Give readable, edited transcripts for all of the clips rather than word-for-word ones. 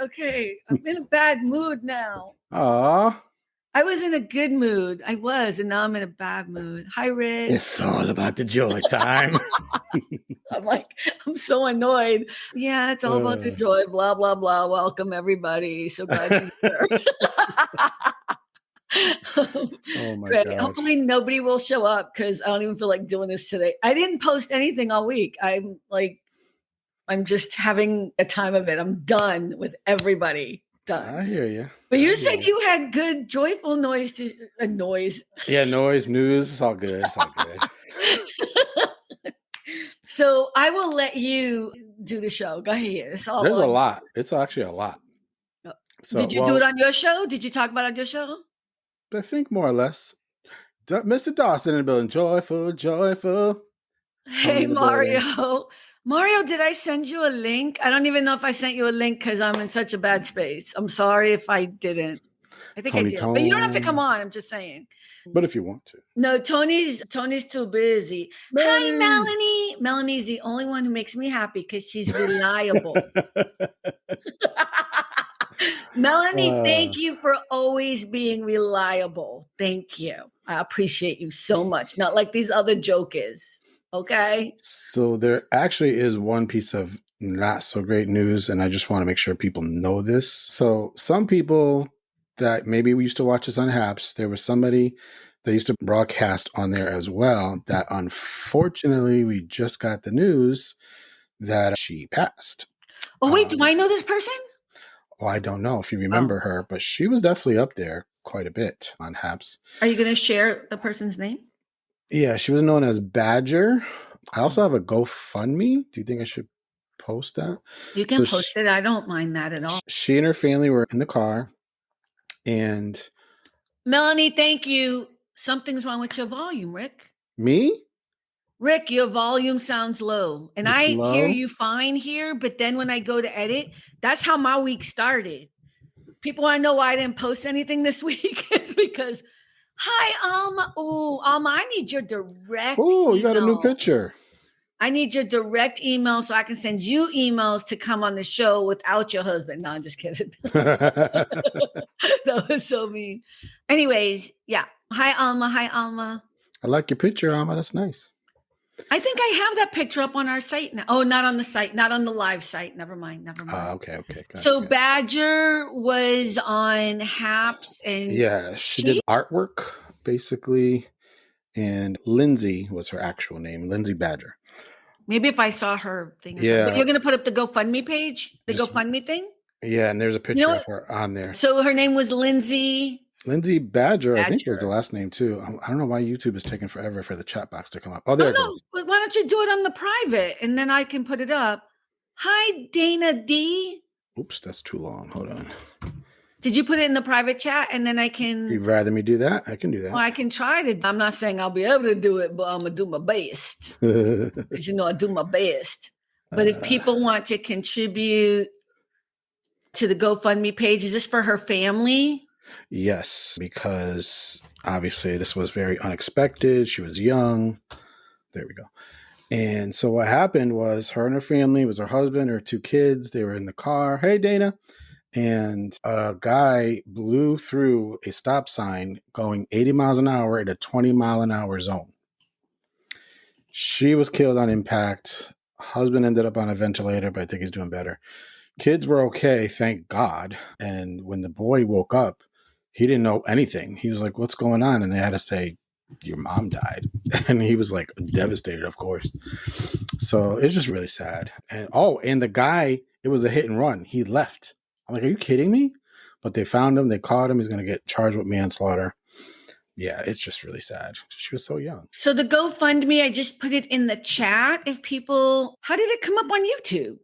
Okay, I'm in a bad mood now. Aw. I was in a good mood. I was, and now I'm in a bad mood. Hi, Rick. It's all about the joy time. I'm like, I'm so annoyed. Yeah, it's all about the joy, blah, blah, blah. Welcome, everybody. So glad you're here. Oh my Great. gosh. Hopefully nobody will show up because I don't even feel like doing this today. I didn't post anything all week. I'm just having a time of it. I'm done with everybody. Done. I hear you. But you said you had good, joyful noise. Noise. Yeah, noise, news. It's all good. It's all good. So I will let you do the show. Go ahead. There's a lot. It's actually a lot. So, did you do it on your show? Did you talk about it on your show? I think more or less. Mr. Dawson in the building. Joyful, joyful. Hey, Mario. Mario, did I send you a link? I don't even know if I sent you a link because I'm in such a bad space. I'm sorry if I didn't. I think I did. But you don't have to come on. I'm just saying. But if you want to. No, Tony's too busy. Hi, Melanie. Melanie's the only one who makes me happy because she's reliable. Melanie, thank you for always being reliable. Thank you. I appreciate you so much. Not like these other jokers. Okay. So there actually is one piece of not so great news, and I just want to make sure people know this. So some people that maybe we used to watch this on Haps, there was somebody that used to broadcast on there as well that unfortunately we just got the news that she passed. Oh, wait, do I know this person? Well, I don't know if you remember her, but she was definitely up there quite a bit on Haps. Are you going to share the person's name? Yeah, she was known as Badger. I also have a GoFundMe. Do you think I should post that? You can post it. I don't mind that at all. She and her family were in the car. And Melanie, thank you. Something's wrong with your volume, Rick. Me? Rick, your volume sounds low. And I hear you fine here, but then when I go to edit, that's how my week started. People want to know why I didn't post anything this week. It's because, hi, Alma. Oh, Alma, I need your direct email. You got a new picture. I need your direct email so I can send you emails to come on the show without your husband. No, I'm just kidding. That was so mean. Anyways, yeah. Hi, Alma. Hi, Alma. I like your picture, Alma. That's nice. I think I have that picture up on our site now. Oh, not on the site, not on the live site. Never mind. Okay. Gotcha. So Badger was on Haps and she did artwork basically, and Lindsay was her actual name, Lindsay Badger. Maybe if I saw her thing. Yeah, but you're gonna put up the GoFundMe page, GoFundMe thing. Yeah, and there's a picture of her on there. So her name was Lindsay Badger, I think was the last name too. I don't know why YouTube is taking forever for the chat box to come up. Oh, there it goes. But why don't you do it on the private and then I can put it up? Hi, Dana D. Oops, that's too long. Hold on. Did you put it in the private chat and then I can? You'd rather me do that? I can do that. Well, I can try to. I'm not saying I'll be able to do it, but I'm gonna do my best. Because I do my best. But if people want to contribute to the GoFundMe page, is this for her family? Yes, because obviously this was very unexpected. She was young. There we go. And so what happened was her and her family, was her husband, her 2 kids. They were in the car. Hey, Dana. And a guy blew through a stop sign going 80 miles an hour in a 20 mile an hour zone. She was killed on impact. Husband ended up on a ventilator, but I think he's doing better. Kids were okay, thank God. And when the boy woke up, he didn't know anything. He was like, what's going on? And they had to say, your mom died. And he was like devastated, of course. So it's just really sad. And the guy, it was a hit and run. He left. I'm like, are you kidding me? But they found him. They caught him. He's going to get charged with manslaughter. Yeah, it's just really sad. She was so young. So the GoFundMe, I just put it in the chat. How did it come up on YouTube?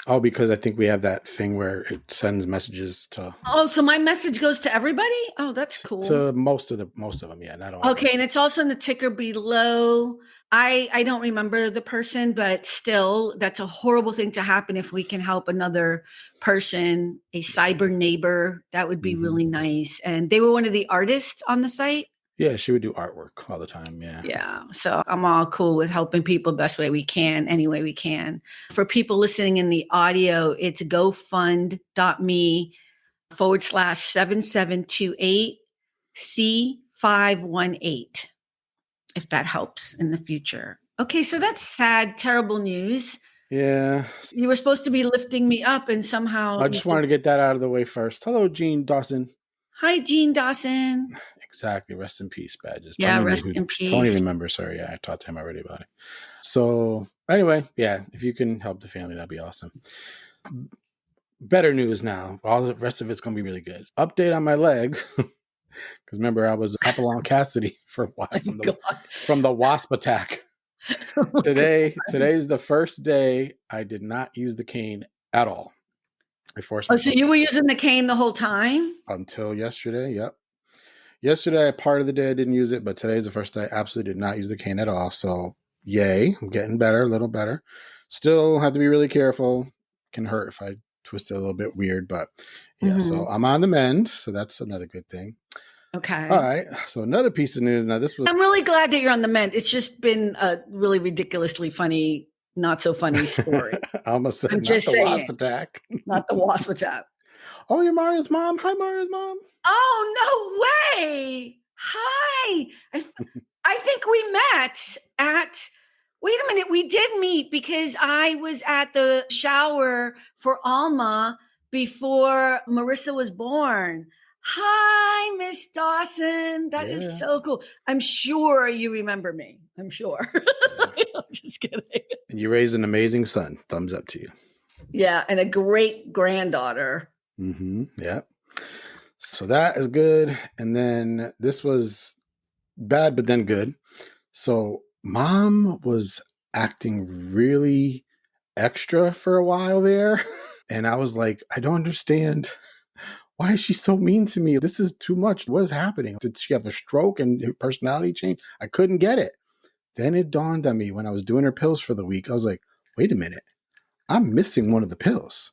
Oh, because I think we have that thing where it sends messages to. Oh, so my message goes to everybody? Oh, that's cool. To most of them, yeah, not all. Okay, and it's also in the ticker below. I don't remember the person, but still, that's a horrible thing to happen. If we can help another person, a cyber neighbor, that would be really nice. And they were one of the artists on the site. Yeah, she would do artwork all the time. Yeah. Yeah. So I'm all cool with helping people best way we can, any way we can. For people listening in the audio, it's gofund.me/7728C518, if that helps in the future. Okay, so that's sad, terrible news. Yeah. You were supposed to be lifting me up, and somehow I just wanted to get that out of the way first. Hello, Gene Dawson. Hi, Gene Dawson. Exactly. Rest in peace, Badges. Yeah, rest in peace. Tony remembers her. Yeah, I talked to him already about it. So anyway, yeah, if you can help the family, that'd be awesome. Better news now. All the rest of it's going to be really good. Update on my leg. Because remember, I was up along Cassidy for a while from the wasp attack. Today's the first day I did not use the cane at all. I forced myself. So you were using the cane the whole time? Until yesterday, yep. Yesterday, part of the day I didn't use it, but today's the first day I absolutely did not use the cane at all. So yay, I'm getting better, a little better. Still have to be really careful. Can hurt if I twist it a little bit weird, but yeah, So I'm on the mend. So that's another good thing. Okay. All right. So another piece of news. Now I'm really glad that you're on the mend. It's just been a really ridiculously funny, not so funny story. I almost said not the wasp attack. Not the wasp attack. Oh, you're Mario's mom. Hi, Mario's mom. Oh, no way. Hi. I think we met at, wait a minute, we did meet because I was at the shower for Alma before Marissa was born. Hi, Miss Dawson. That is so cool. I'm sure you remember me. I'm sure. I'm just kidding. And you raised an amazing son. Thumbs up to you. Yeah, and a great granddaughter. Yeah. So that is good. And then this was bad, but then good. So mom was acting really extra for a while there. And I was like, I don't understand. Why is she so mean to me? This is too much. What is happening? Did she have a stroke and her personality change? I couldn't get it. Then it dawned on me when I was doing her pills for the week. I was like, wait a minute. I'm missing one of the pills.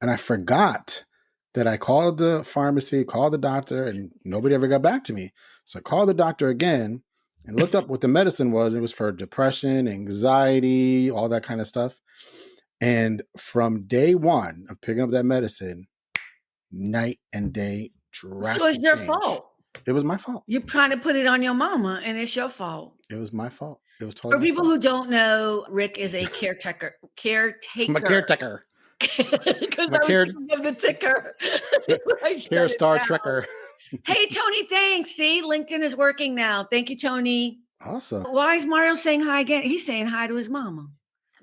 And I forgot that I called the pharmacy, called the doctor, and nobody ever got back to me. So I called the doctor again and looked up what the medicine was. It was for depression, anxiety, all that kind of stuff. And from day one of picking up that medicine, night and day, drastic. So it's your fault. It was my fault. You're trying to put it on your mama, and it's your fault. It was my fault. It was totally for people who don't know. Rick is a caretaker. I'm a caretaker. Because I was thinking of the ticker. Care Star Trekker. Hey, Tony, thanks. See, LinkedIn is working now. Thank you, Tony. Awesome. Why is Mario saying hi again? He's saying hi to his mama.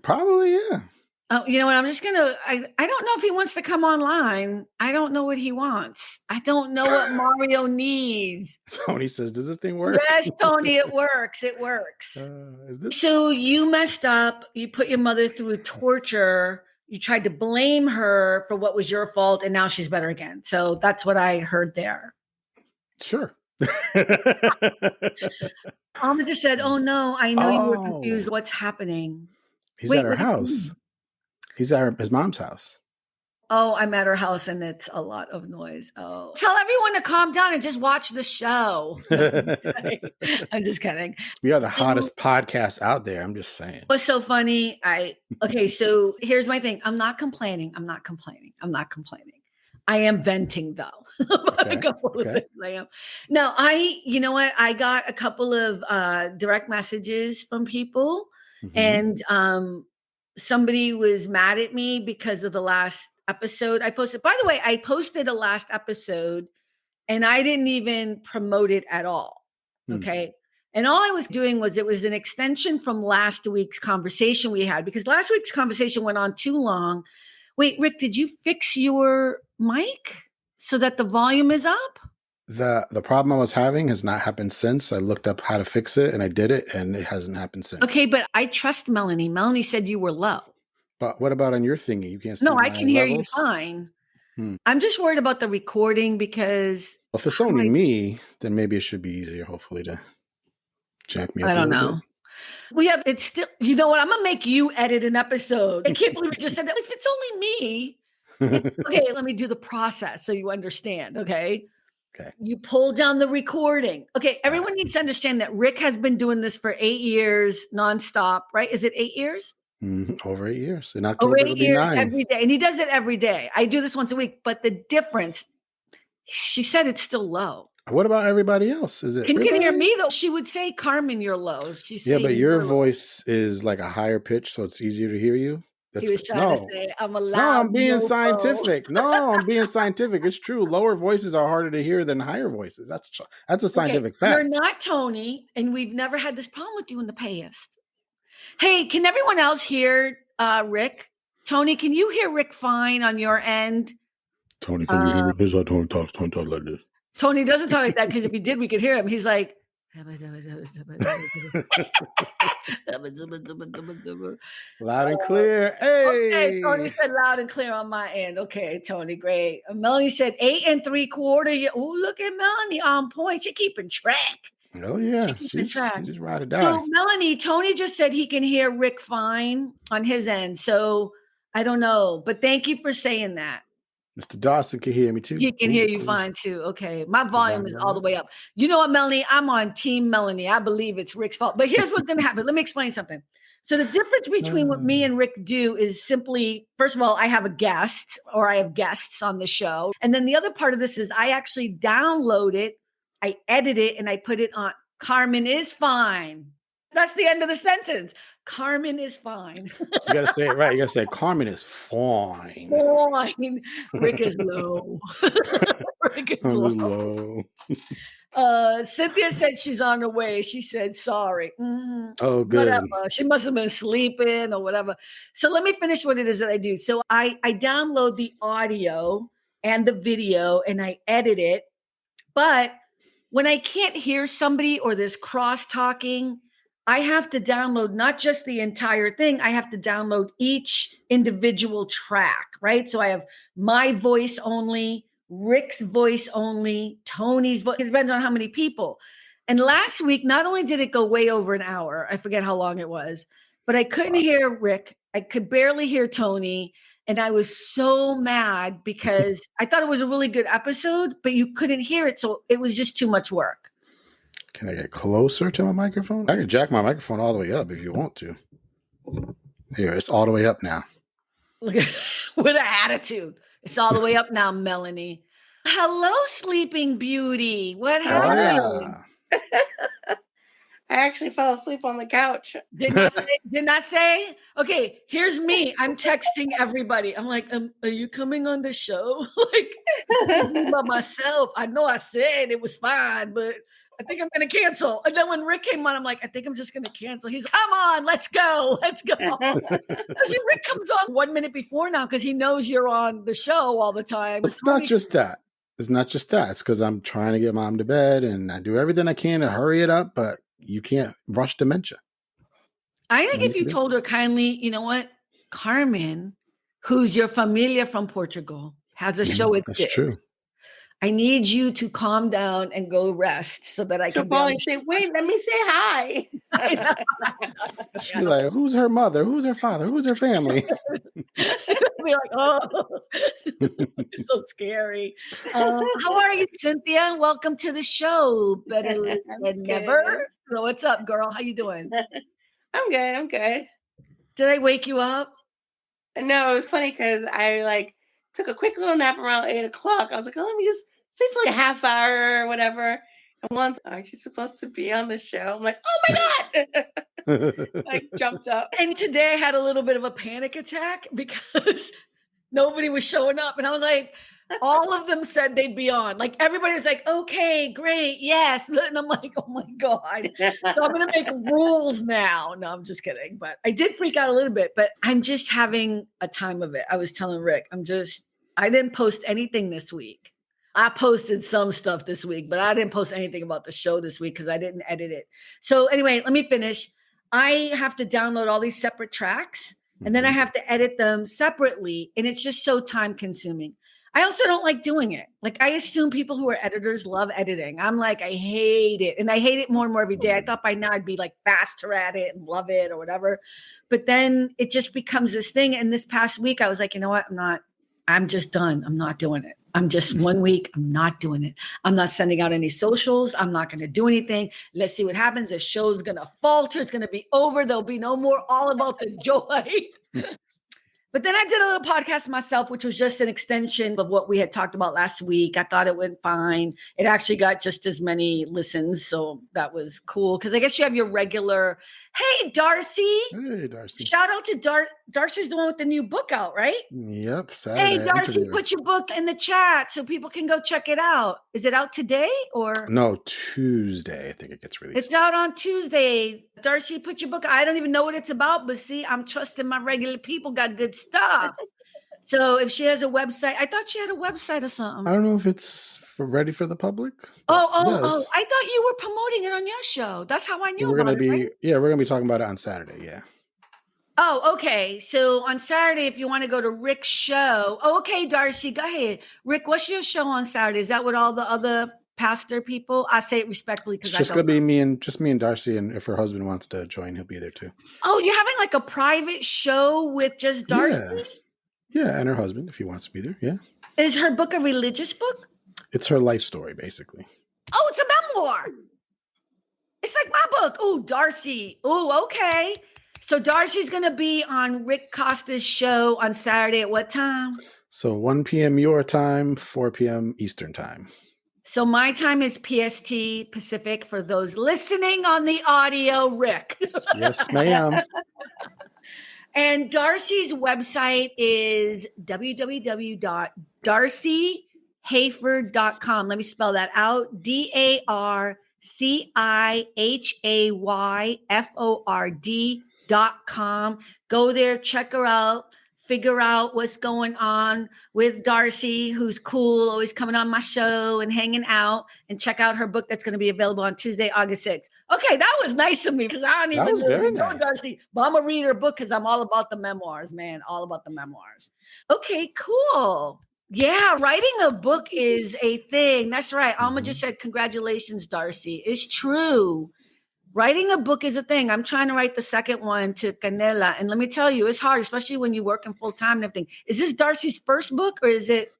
Probably, yeah. Oh, you know what? I'm just going to, I don't know if he wants to come online. I don't know what he wants. I don't know what Mario needs. Tony says, does this thing work? Yes, Tony, it works. It works. So you messed up. You put your mother through torture. You tried to blame her for what was your fault, and now she's better again. So that's what I heard there. Sure. Alma just said, oh, no, I know you were confused. What's happening? He's at her house. He's at his mom's house. Oh, I'm at her house, and it's a lot of noise. Oh, tell everyone to calm down and just watch the show. I'm just kidding. We are the hottest podcast out there. I'm just saying. What's so funny? Okay, so here's my thing. I'm not complaining. I am venting though. A couple of things I am. No, you know what? I got a couple of direct messages from people, and somebody was mad at me because of the last episode I posted. By the way, I posted a last episode and I didn't even promote it at all. Okay. And all I was doing was, it was an extension from last week's conversation we had, because last week's conversation went on too long. Wait, Rick, did you fix your mic so that the volume is up? The problem I was having has not happened since. I looked up how to fix it and I did it, and it hasn't happened since. Okay, but I trust Melanie. Melanie said you were low. But what about on your thingy? You can't see. No, I can hear you fine. I'm just worried about the recording because if it's only me, then maybe it should be easier, hopefully, to jack me up. I don't know. It's still, you know what? I'm going to make you edit an episode. I can't believe you just said that. If it's only me. Okay, let me do the process so you understand. Okay. Okay. You pull down the recording. Okay, everyone needs to understand that Rick has been doing this for 8 years nonstop, right? Is it 8 years? Over 8 years. In Over October, 8 it'll be years 9. every day. And he does it every day. I do this once a week, but the difference, she said it's still low. What about everybody else? Is it Can everybody? hear me though? She would say, Carmen, you're low. She's Yeah, saying but your you're low. voice is like a higher pitch, so it's easier to hear you. He was trying to say, I'm a loud I'm being mofo. scientific. No, I'm being scientific. It's true. Lower voices are harder to hear than higher voices. That's a scientific fact. You're not Tony, and we've never had this problem with you in the past. Hey, can everyone else hear Rick? Tony, can you hear Rick fine on your end? Tony, can you hear me? This is how Tony talks. Tony talks like this. Tony doesn't talk like that because if he did, we could hear him. He's like, loud and clear. Hey. Okay, Tony said loud and clear on my end. Okay, Tony, great. Melanie said 8 3/4. Oh, look at Melanie on point. She's keeping track. Oh yeah, she just ride or die. So Melanie, Tony just said he can hear Rick fine on his end. So I don't know, but thank you for saying that. Mr. Dawson can hear me too. He can hear you fine too. Okay. My volume is all the way up. You know what, Melanie? I'm on Team Melanie. I believe it's Rick's fault. But here's what's going to happen. Let me explain something. So the difference between what me and Rick do is simply, first of all, I have a guest or I have guests on the show. And then the other part of this is I actually download it, I edit it, and I put it on. Carmen is fine. That's the end of the sentence. Carmen is fine. You got to say it right. You got to say Carmen is fine. Fine. Rick is low. Rick is low. Cynthia said she's on her way. She said sorry. Mm-hmm. Oh, good. Whatever. She must have been sleeping or whatever. So let me finish what it is that I do. So I download the audio and the video and I edit it. But when I can't hear somebody or there's cross talking, I have to download not just the entire thing. I have to download each individual track, right? So I have my voice only, Rick's voice only, Tony's voice. It depends on how many people. And last week, not only did it go way over an hour, I forget how long it was, but I couldn't hear Rick. I could barely hear Tony. And I was so mad because I thought it was a really good episode, but you couldn't hear it. So it was just too much work. Can I get closer to my microphone? I can jack my microphone all the way up if you want to. Here, it's all the way up now. Look at, with an attitude. It's all the way up now, Melanie. Hello, Sleeping Beauty. What happened? Yeah. I actually fell asleep on the couch. Did not say? Okay, here's me. I'm texting everybody. I'm like, are you coming on the show? Like, by myself. I know I said it was fine, but I think I'm going to cancel. And then when Rick came on, I'm like, I think I'm just going to cancel. He's, come on, let's go. Let's go. Rick comes on 1 minute before now because he knows you're on the show all the time. It's not just that. It's not just that. It's because I'm trying to get mom to bed and I do everything I can to hurry it up, but you can't rush dementia. I think if you told her kindly, you know what, Carmen, who's your familia from Portugal, has a show at That's this. true. I need you to calm down and go rest so that I can probably say, wait, let me say hi. She'd be like, who's her mother? Who's her father? Who's her family? Be like, oh, it's so scary. How are you, Cynthia? Welcome to the show. Better late than never. So what's up, girl? How you doing? I'm good. Did I wake you up? No, it was funny because I took a quick little nap around 8 o'clock. I was like, oh, let me just sleep for like a half hour or whatever. And once, aren't you supposed to be on the show? I'm like, oh my God. I jumped up. And today I had a little bit of a panic attack because nobody was showing up. And I was like, all of them said they'd be on. Like everybody was like, okay, great, yes. And I'm like, oh my God. So I'm going to make rules now. No, I'm just kidding. But I did freak out a little bit, but I'm just having a time of it. I was telling Rick, I didn't post anything this week. I posted some stuff this week, but I didn't post anything about the show this week because I didn't edit it. So anyway, let me finish. I have to download all these separate tracks and then I have to edit them separately. And it's just so time consuming. I also don't like doing it. Like I assume people who are editors love editing. I'm like, I hate it. And I hate it more and more every day. I thought by now I'd be like faster at it and love it or whatever. But then it just becomes this thing. And this past week I was like, you know what? I'm just done. I'm not doing it. I'm just 1 week. I'm not doing it. I'm not sending out any socials. I'm not going to do anything. Let's see what happens. The show's going to falter. It's going to be over. There'll be no more All About the Joy. But then I did a little podcast myself, which was just an extension of what we had talked about last week. I thought it went fine. It actually got just as many listens. So that was cool. Because I guess you have your regular, hey, Darcy. Hey, Darcy. Shout out to Darcy's the one with the new book out, right? Yep. Saturday. Hey, Darcy, put your book in the chat so people can go check it out. Is it out today or? No, Tuesday. I think it gets released. It's out on Tuesday. Darcy, put your book. I don't even know what it's about, but see, I'm trusting my regular people got good stuff. So if she has a website, I thought she had a website or something. I don't know if it's ready for the public. Oh! I thought you were promoting it on your show. That's how I knew we're about gonna be, right? Yeah, we're gonna be talking about it on Saturday. Yeah. Oh, okay. So on Saturday, if you want to go to Rick's show, okay, Darcy, go ahead. Rick, what's your show on Saturday? Is that what all the other pastor people? I say it respectfully because it's just gonna be me and Darcy, and if her husband wants to join, he'll be there too. Oh, you're having like a private show with just Darcy? Yeah, and her husband if he wants to be there. Yeah. Is her book a religious book? It's her life story, basically. Oh, it's a memoir. It's like my book. Oh, Darcy. Oh, okay. So Darcy's going to be on Rick Costa's show on Saturday at what time? So 1 p.m. your time, 4 p.m. Eastern time. So my time is PST, Pacific, for those listening on the audio, Rick. Yes, ma'am. And Darcy's website is www.darcyhayford.com. Let me spell that out. DARCIHAYFORD.com. Go there, check her out, figure out what's going on with Darcy, who's cool, always coming on my show and hanging out, and check out her book that's going to be available on Tuesday, August 6th. Okay, that was nice of me because I don't even really know Darcy, but I'm going to read her book because I'm all about the memoirs, man, all about the memoirs. Okay, cool. Yeah, writing a book is a thing. That's right. Alma just said, congratulations, Darcy. It's true. Writing a book is a thing. I'm trying to write the second one to Canela. And let me tell you, it's hard, especially when you work in full time and everything. Is this Darcy's first book or is it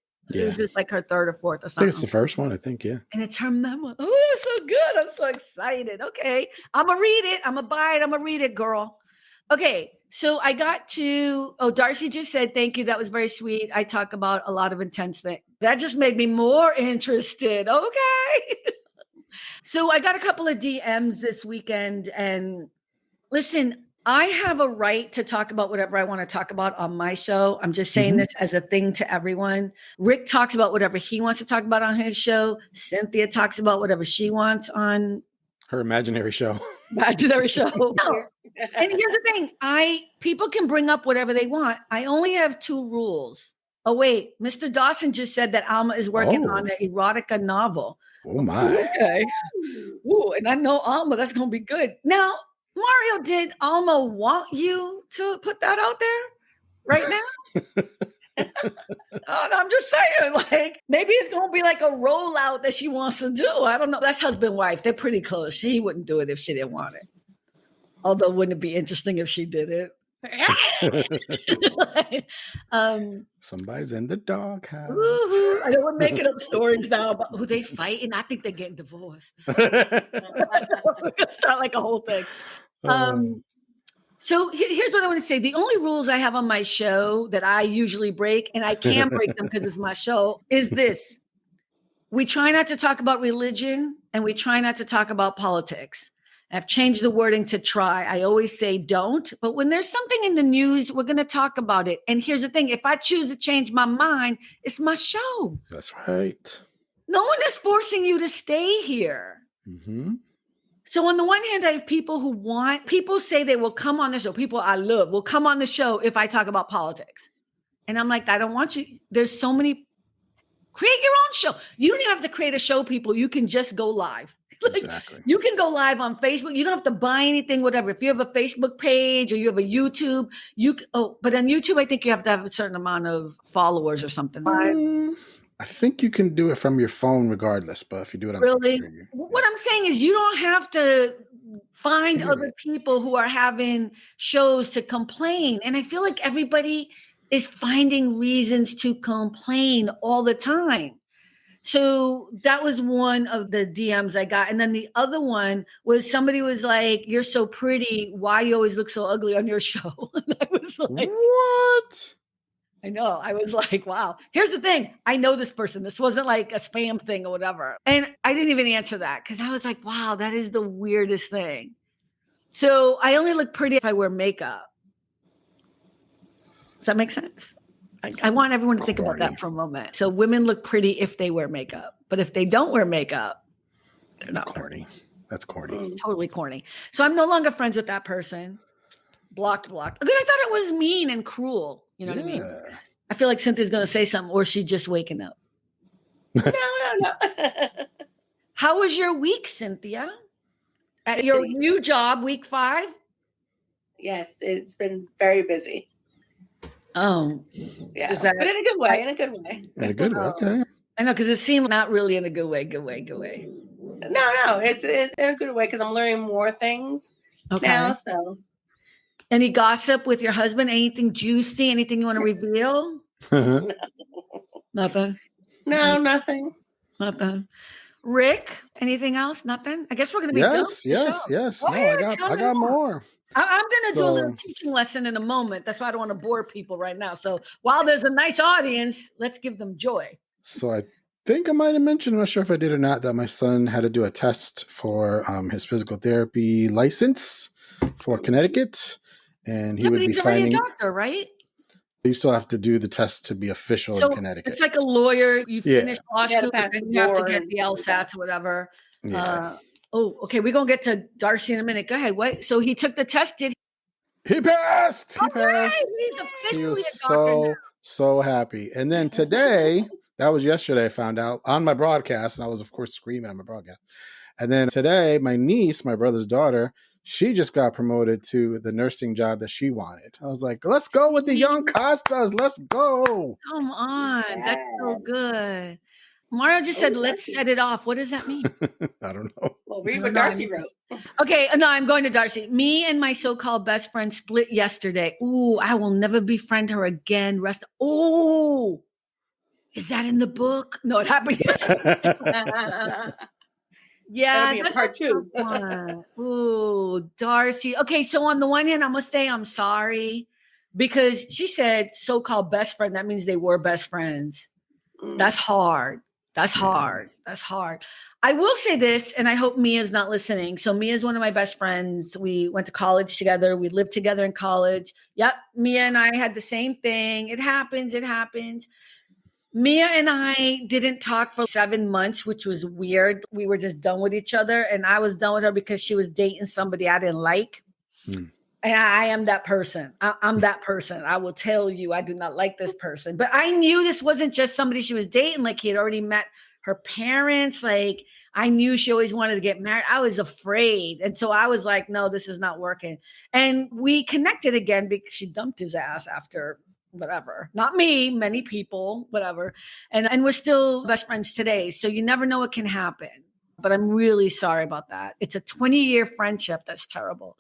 like her third or fourth or something? I think it's the first one, I think, yeah. And it's her memoir. Oh, it's so good. I'm so excited. Okay. I'm going to read it. I'm going to buy it. I'm going to read it, girl. Okay. So I got to, Darcy just said, thank you. That was very sweet. I talk about a lot of intense things. That just made me more interested. Okay. So I got a couple of DMs this weekend, and listen, I have a right to talk about whatever I want to talk about on my show. I'm just saying this as a thing to everyone. Rick talks about whatever he wants to talk about on his show. Cynthia talks about whatever she wants on her imaginary show. Imaginary show. No. And here's the thing. People can bring up whatever they want. I only have 2 rules. Oh, wait. Mr. Dawson just said that Alma is working on an erotica novel. Oh, my. Okay. Ooh, and I know Alma, that's going to be good. Now, Mario, did Alma want you to put that out there right now? I'm just saying, like, maybe it's going to be like a rollout that she wants to do. I don't know. That's husband-wife. They're pretty close. She wouldn't do it if she didn't want it. Although, wouldn't it be interesting if she did it? Somebody's in the doghouse. I know we're making up stories now about who they fighting. I think they're getting divorced. We're gonna start like a whole thing. So here's what I want to say. The only rules I have on my show that I usually break, and I can break them because it's my show, is this. We try not to talk about religion, and we try not to talk about politics. I've changed the wording to try. I always say don't, but when there's something in the news, we're going to talk about it. And here's the thing. If I choose to change my mind, it's my show. That's right. No one is forcing you to stay here. Mm-hmm. So on the one hand, I have people say they will come on the show. People I love will come on the show if I talk about politics. And I'm like, I don't want you. There's so many. Create your own show. You don't even have to create a show, people. You can just go live. Exactly. You can go live on Facebook. You don't have to buy anything, whatever. If you have a Facebook page or you have a YouTube, but on YouTube, I think you have to have a certain amount of followers or something. I think you can do it from your phone regardless, but if you do it on the computer, what I'm saying is you don't have to find other people who are having shows to complain. And I feel like everybody is finding reasons to complain all the time. So that was one of the DMs I got. And then the other one was somebody was like, "You're so pretty. Why do you always look so ugly on your show?" And I was like, what? I know. I was like, wow. Here's the thing. I know this person. This wasn't like a spam thing or whatever. And I didn't even answer that because I was like, wow, that is the weirdest thing. So I only look pretty if I wear makeup. Does that make sense? I want everyone to think about that for a moment. So women look pretty if they wear makeup, but if they don't wear makeup, they're not corny. That's corny. Totally corny. So I'm no longer friends with that person. Blocked. Because I thought it was mean and cruel. You know what I mean? I feel like Cynthia's going to say something, or she's just waking up. No. How was your week, Cynthia? At your new job, week 5? Yes, it's been very busy. Oh, yeah, but in a good way. In a good way. Okay. I know, because it seemed not really in a good way. No, it's in a good way because I'm learning more things now. So, any gossip with your husband? Anything juicy? Anything you want to reveal? No. Nothing. No, nothing. Rick, anything else? Nothing. I guess we're going to be done. Yes. No, I got more. I'm going to do a little teaching lesson in a moment. That's why I don't want to bore people right now. So while there's a nice audience, let's give them joy. So I think I might have mentioned, I'm not sure if I did or not, that my son had to do a test for his physical therapy license for Connecticut. And he would be finding... He's already a doctor, right? You still have to do the test to be official in Connecticut. It's like a lawyer. You finish law school, and you have to get the LSATs or whatever. Yeah. Okay. We're going to get to Darcy in a minute. Go ahead. What? So he took the test. Did he passed? He's officially he was a doctor so happy. And then today, that was yesterday, I found out on my broadcast, and I was, of course, screaming on my broadcast. And then today, my niece, my brother's daughter, she just got promoted to the nursing job that she wanted. I was like, let's go with the young Costas. Let's go. Come on. Yeah. That's so good. Mario just said, let's set it off. What does that mean? I don't know. Well, read what Darcy wrote. Okay. No, I'm going to Darcy. Me and my so-called best friend split yesterday. Ooh, I will never befriend her again. Ooh, is that in the book? No, it happened yesterday. Yeah, that's part 2. Ooh, Darcy. Okay, so on the one hand, I'm gonna say I'm sorry because she said so-called best friend. That means they were best friends. That's hard. That's hard. I will say this, and I hope Mia's not listening. So Mia's one of my best friends. We went to college together. We lived together in college. Yep, Mia and I had the same thing. It happens. Mia and I didn't talk for 7 months, which was weird. We were just done with each other. And I was done with her because she was dating somebody I didn't like. And I am that person. I'm that person. I will tell you, I do not like this person. But I knew this wasn't just somebody she was dating. Like he had already met her parents. Like I knew she always wanted to get married. I was afraid. And so I was like, no, this is not working. And we connected again because she dumped his ass after whatever, not me, many people, whatever. And we're still best friends today. So you never know what can happen, but I'm really sorry about that. It's a 20-year friendship. That's terrible.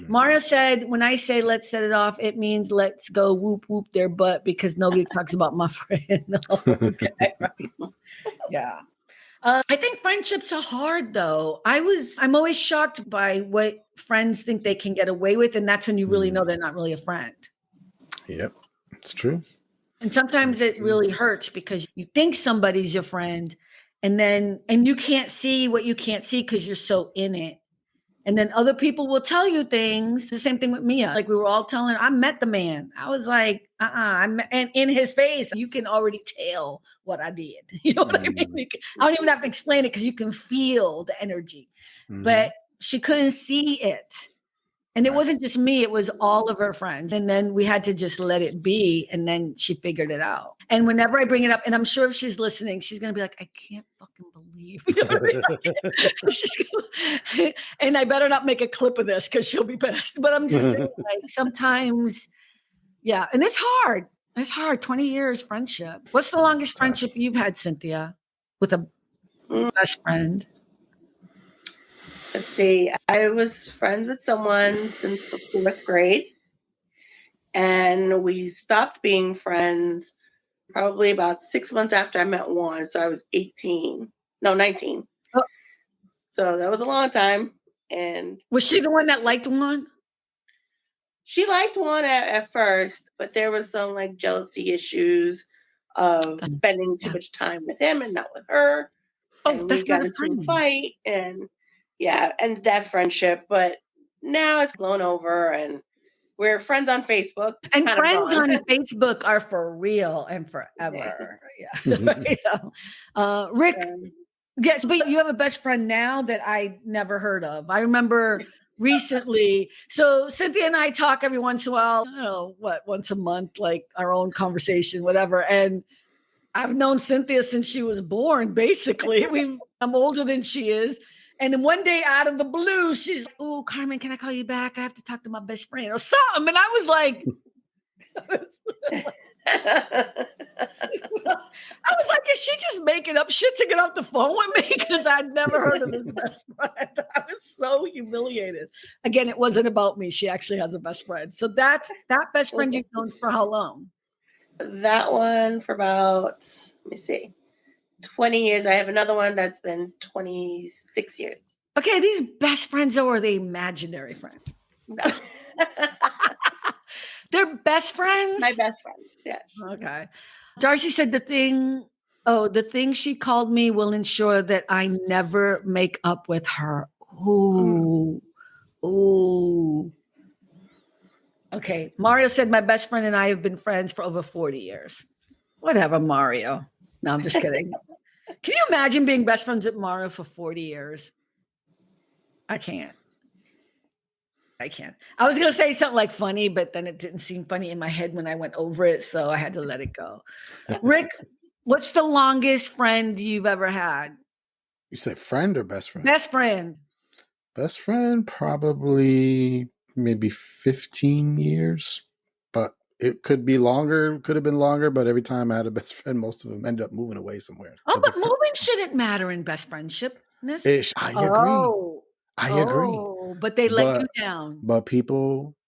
Mario said, when I say let's set it off, it means let's go whoop, whoop their butt because nobody talks about my friend. Okay, right. Yeah. I think friendships are hard though. I'm always shocked by what friends think they can get away with. And that's when you really know they're not really a friend. Yep. It's true. And sometimes it really hurts because you think somebody's your friend and you can't see what you can't see because you're so in it. And then other people will tell you things. The same thing with Mia. Like we were all telling her, I met the man. I was like, and in his face, you can already tell what I did. You know what I mean? I don't even have to explain it because you can feel the energy. But she couldn't see it. And it wasn't just me, it was all of her friends. And then we had to just let it be. And then she figured it out. And whenever I bring it up, and I'm sure if she's listening, she's going to be like, I can't fucking believe. You know what I mean? And I better not make a clip of this because she'll be pissed. But I'm just saying, like, sometimes, yeah. And it's hard. It's hard. 20 years friendship. What's the longest friendship you've had, Cynthia, with a best friend? Let's see. I was friends with someone since the 4th grade. And we stopped being friends probably about 6 months after I met Juan. So I was 19. Oh. So that was a long time. And was she the one that liked Juan? She liked Juan at first, but there was some like jealousy issues of spending too much time with him and not with her. Oh, and that's we got not a into a friend. fight, and and that friendship. But now it's blown over, and we're friends on Facebook. And friends on Facebook are for real and forever. Yeah. Rick, yes, but you have a best friend now that I never heard of. I remember recently. So Cynthia and I talk every once in a while, I don't know, once a month, like our own conversation, whatever. And I've known Cynthia since she was born, basically. I'm older than she is. And then one day out of the blue, she's like, "Oh, Carmen, can I call you back? I have to talk to my best friend or something." And I was like, is she just making up shit to get off the phone with me? Because I'd never heard of this best friend. I was so humiliated. Again, it wasn't about me. She actually has a best friend. So that best friend you've known for how long? That one for about, 20 years. I have another one that's been 26 years. Okay, these best friends, or are they imaginary friends? They're best friends? My best friends, yes. Okay. Darcy said the thing she called me will ensure that I never make up with her. Ooh. Ooh. Okay. Mario said my best friend and I have been friends for over 40 years. Whatever, Mario. No, I'm just kidding. Can you imagine being best friends with Mario for 40 years? I can't. I was going to say something like funny, but then it didn't seem funny in my head when I went over it, so I had to let it go. Rick, what's the longest friend you've ever had? You say friend or best friend? Best friend. Best friend, probably maybe 15 years, but it could be longer, could have been longer, but every time I had a best friend, most of them end up moving away somewhere. Oh, but moving shouldn't matter in best friendship. I agree. I agree. But they let you down. But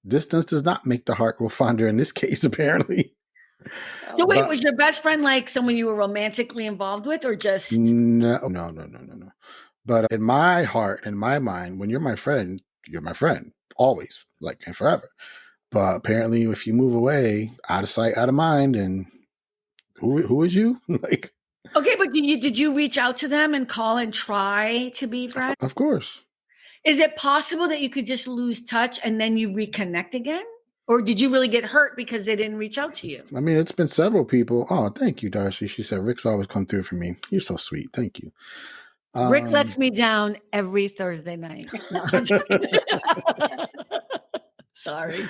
distance does not make the heart grow fonder in this case, apparently. So wait, was your best friend like someone you were romantically involved with, or just? No. But in my heart, in my mind, when you're my friend, always, like, and forever. But apparently, if you move away, out of sight, out of mind, and who is you? Like, okay, but did you reach out to them and call and try to be friends? Of course. Is it possible that you could just lose touch and then you reconnect again? Or did you really get hurt because they didn't reach out to you? I mean, it's been several people. Oh, thank you, Darcy. She said, Rick's always come through for me. You're so sweet. Thank you. Rick lets me down every Thursday night. No, sorry.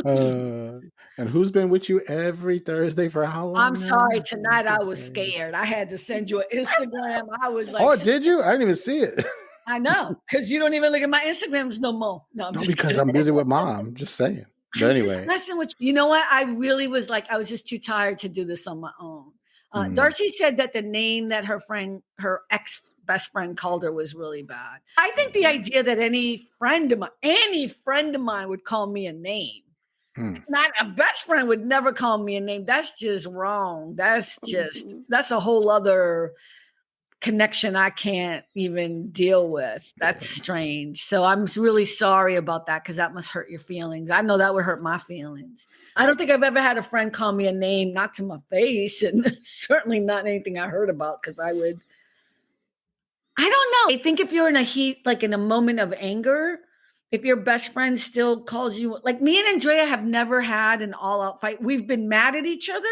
And who's been with you every Thursday for how long? I'm sorry. Tonight I was scared. I had to send you an Instagram. I was like, oh, did you? I didn't even see it. I know, because you don't even look at my Instagrams no more. No, because kidding. I'm busy with mom. Just saying. But anyway, just messing with you. You know what? I really was like, I was just too tired to do this on my own. Darcy said that the name that her ex best friend called her was really bad. I think the idea that any friend of mine would call me a name, not a best friend would never call me a name. That's just wrong. That's a whole other connection I can't even deal with. That's strange. So I'm really sorry about that, because that must hurt your feelings. I know that would hurt my feelings. I don't think I've ever had a friend call me a name, not to my face, and certainly not anything I heard about, because I don't know. I think if you're in a heat, like in a moment of anger, if your best friend still calls you, like me and Andrea have never had an all-out fight. We've been mad at each other,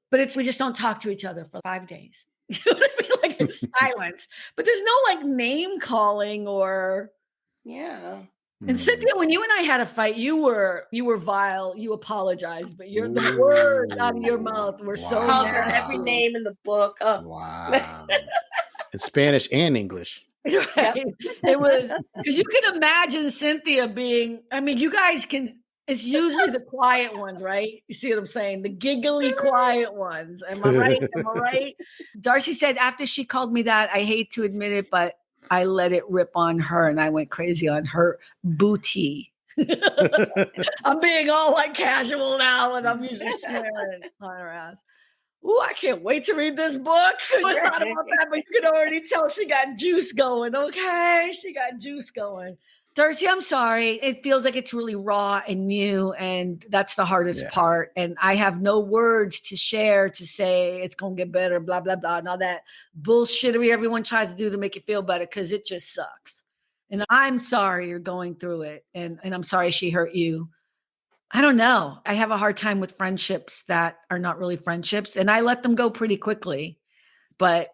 but we just don't talk to each other for 5 days. You know what I mean? Like in silence. But there's no like name calling or. Yeah. And Cynthia, when you and I had a fight, you were vile. You apologized, but the words out of your mouth were so called her every name in the book. Oh. Wow. In Spanish and English. Right. Yep. It was, because you can imagine Cynthia being, I mean, you guys can. It's usually the quiet ones, right? You see what I'm saying? The giggly quiet ones. Am I right? Darcy said after she called me that, I hate to admit it, but I let it rip on her and I went crazy on her booty. I'm being all like casual now, and I'm usually swearing on her ass. Ooh, I can't wait to read this book. It's not about that, but you can already tell she got juice going. Okay, she got juice going. Darcy, I'm sorry. It feels like it's really raw and new, and that's the hardest part. And I have no words to share to say it's going to get better, blah, blah, blah, and all that bullshittery everyone tries to do to make you feel better, because it just sucks. And I'm sorry you're going through it, and I'm sorry she hurt you. I don't know. I have a hard time with friendships that are not really friendships, and I let them go pretty quickly. But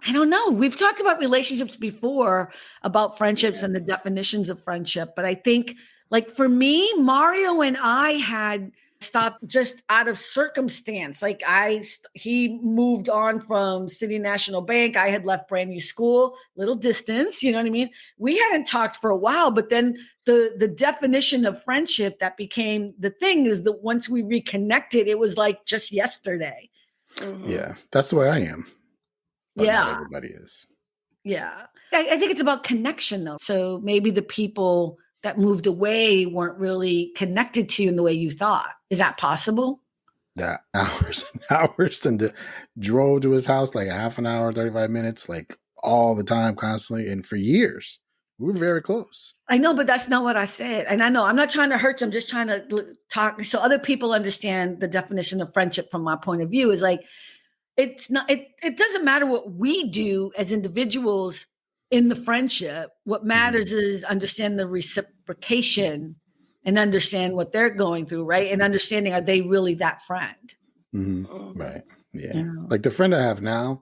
I don't know. We've talked about relationships before, about friendships and the definitions of friendship. But I think, like, for me, Mario and I had stopped just out of circumstance. Like, he moved on from City National Bank. I had left brand new school, little distance. You know what I mean? We hadn't talked for a while, but then the definition of friendship that became the thing is that once we reconnected, it was like just yesterday. Mm-hmm. Yeah, that's the way I am. But not everybody is. Yeah. I think it's about connection, though. So maybe the people that moved away weren't really connected to you in the way you thought. Is that possible? That hours and hours, and drove to his house like a half an hour, 35 minutes, like all the time, constantly. And for years, we were very close. I know, but that's not what I said. And I know I'm not trying to hurt you. I'm just trying to talk so other people understand the definition of friendship from my point of view. Is like, it's not, it doesn't matter what we do as individuals in the friendship. What matters is understand the reciprocation and understand what they're going through, right? And understanding, are they really that friend? Mm-hmm. Right. Yeah. Like the friend I have now.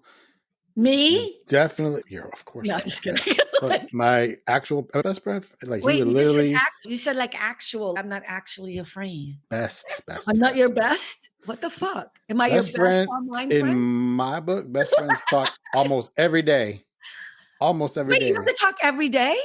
Me? Definitely. Yeah, of course. No, I'm just kidding. But my actual best friend, like wait, he would literally. You said like actual. I'm not actually your friend. Best. I'm not your best? What the fuck? Am I your best online friend? In my book, best friends talk almost every day. Almost every day. Wait, you have to talk every day?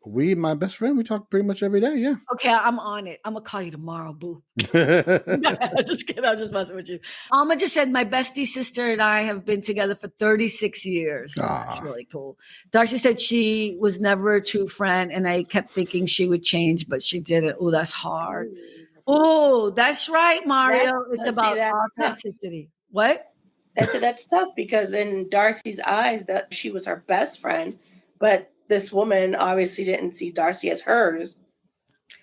My best friend, we talk pretty much every day, yeah. Okay, I'm on it. I'm going to call you tomorrow, boo. I'm just kidding. I'm just messing with you. Alma just said my bestie sister and I have been together for 36 years. So that's really cool. Darcy said she was never a true friend, and I kept thinking she would change, but she didn't. Oh, that's hard. Oh, that's right, Mario. It's about authenticity. Tough. What? That's tough, because in Darcy's eyes, that she was her best friend, but this woman obviously didn't see Darcy as hers,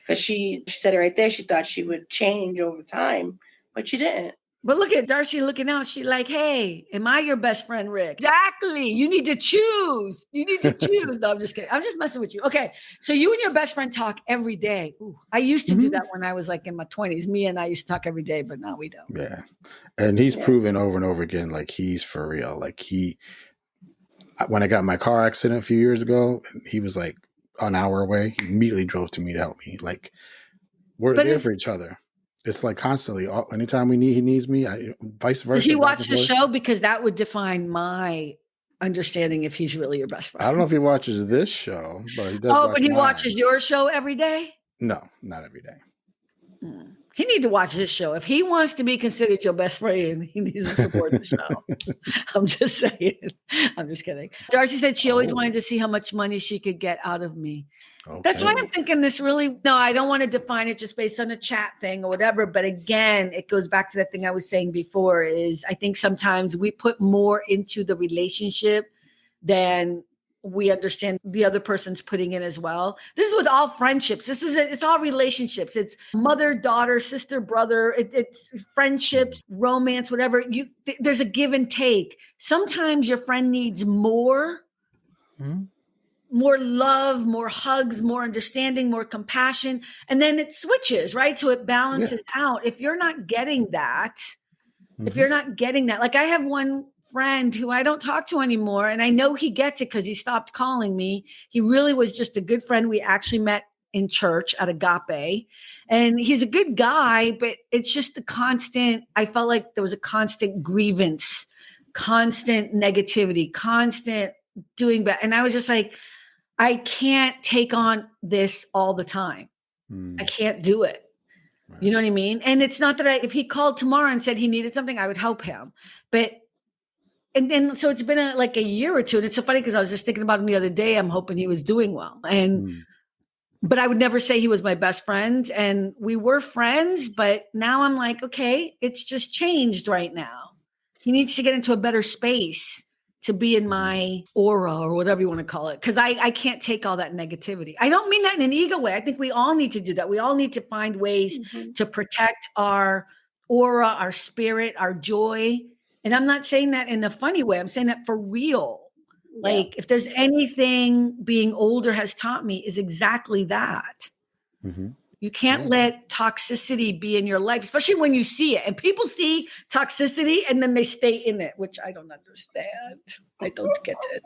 because she said it right there. She thought she would change over time, but she didn't. But look at Darcy looking out. She's like, hey, am I your best friend, Rick? Exactly. You need to choose. No, I'm just kidding. I'm just messing with you. Okay. So you and your best friend talk every day. Ooh, I used to do that when I was like in my 20s. Me and I used to talk every day, but now we don't. Yeah. And he's proven over and over again, like he's for real. Like when I got my car accident a few years ago, he was like an hour away. He immediately drove to me to help me. Like we're there for each other. It's like constantly. Anytime he needs me, vice versa. Does he watch the show? Because that would define my understanding if he's really your best friend. I don't know if he watches this show, but he does. But he watches your show every day? No, not every day. He needs to watch this show. If he wants to be considered your best friend, he needs to support the show. I'm just saying. I'm just kidding. Darcy said she always wanted to see how much money she could get out of me. Okay. That's why I'm thinking this really, no, I don't want to define it just based on a chat thing or whatever. But again, it goes back to that thing I was saying before, is I think sometimes we put more into the relationship than we understand the other person's putting in as well. This is with all friendships. It's all relationships. It's mother, daughter, sister, brother. It's friendships, romance, whatever. There's a give and take. Sometimes your friend needs more, more love, more hugs, more understanding, more compassion. And then it switches, right? So it balances out. If you're not getting that, like I have one friend who I don't talk to anymore, and I know he gets it because he stopped calling me. He really was just a good friend. We actually met in church at Agape, and he's a good guy, but it's just the constant, I felt like there was a constant grievance, constant negativity, constant doing bad. And I was just like, I can't take on this all the time. I can't do it. Right. You know what I mean? And it's not that if he called tomorrow and said he needed something, I would help him. But and then so it's been like a year or two. And it's so funny because I was just thinking about him the other day. I'm hoping he was doing well. And but I would never say he was my best friend. And we were friends, but now I'm like, okay, it's just changed right now. He needs to get into a better space to be in my aura or whatever you want to call it. Because I can't take all that negativity. I don't mean that in an ego way. I think we all need to do that. We all need to find ways to protect our aura, our spirit, our joy. And I'm not saying that in a funny way. I'm saying that for real. Like, if there's anything being older has taught me, is exactly that. You can't let toxicity be in your life, especially when you see it. And people see toxicity and then they stay in it, which I don't understand. I don't get it.